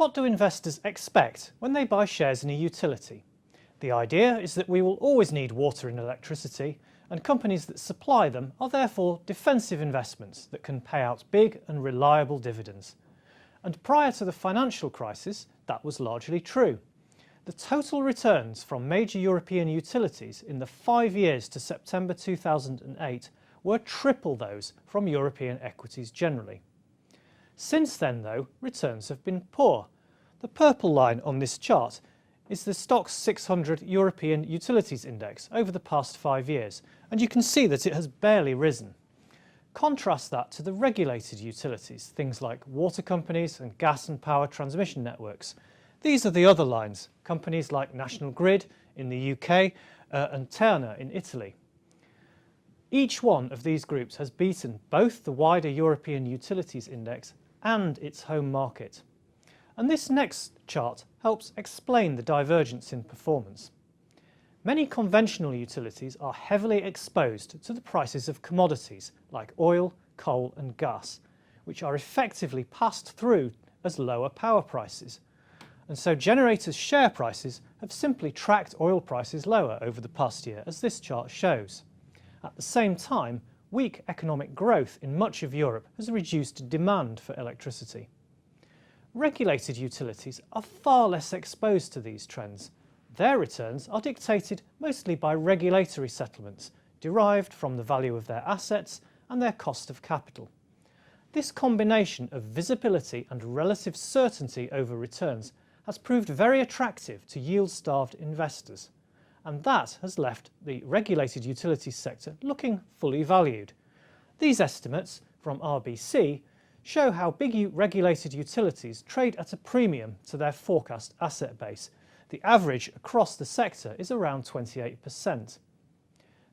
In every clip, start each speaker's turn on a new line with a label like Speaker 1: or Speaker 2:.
Speaker 1: What do investors expect when they buy shares in a utility? The idea is that we will always need water and electricity, and companies that supply them are therefore defensive investments that can pay out big and reliable dividends. And prior to the financial crisis, that was largely true. The total returns from major European utilities in the 5 years to September 2008 were triple those from European equities generally. Since then, though, returns have been poor. The purple line on this chart is the Stoxx 600 European Utilities Index over the past 5 years, and you can see that it has barely risen. Contrast that to the regulated utilities, things like water companies and gas and power transmission networks. These are the other lines, companies like National Grid in the UK and Terna in Italy. Each one of these groups has beaten both the wider European Utilities Index and its home market. And this next chart helps explain the divergence in performance. Many conventional utilities are heavily exposed to the prices of commodities like oil, coal and gas, which are effectively passed through as lower power prices. And so generators' share prices have simply tracked oil prices lower over the past year, as this chart shows. At the same time, weak economic growth in much of Europe has reduced demand for electricity. Regulated utilities are far less exposed to these trends. Their returns are dictated mostly by regulatory settlements, derived from the value of their assets and their cost of capital. This combination of visibility and relative certainty over returns has proved very attractive to yield-starved investors, and that has left the regulated utilities sector looking fully valued. These estimates from RBC show how big regulated utilities trade at a premium to their forecast asset base. The average across the sector is around 28%.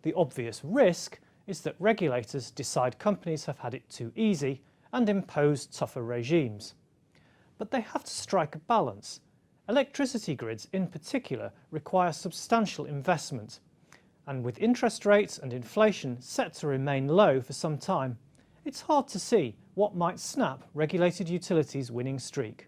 Speaker 1: The obvious risk is that regulators decide companies have had it too easy and impose tougher regimes. But they have to strike a balance. Electricity grids in particular require substantial investment, and with interest rates and inflation set to remain low for some time, it's hard to see what might snap regulated utilities' winning streak.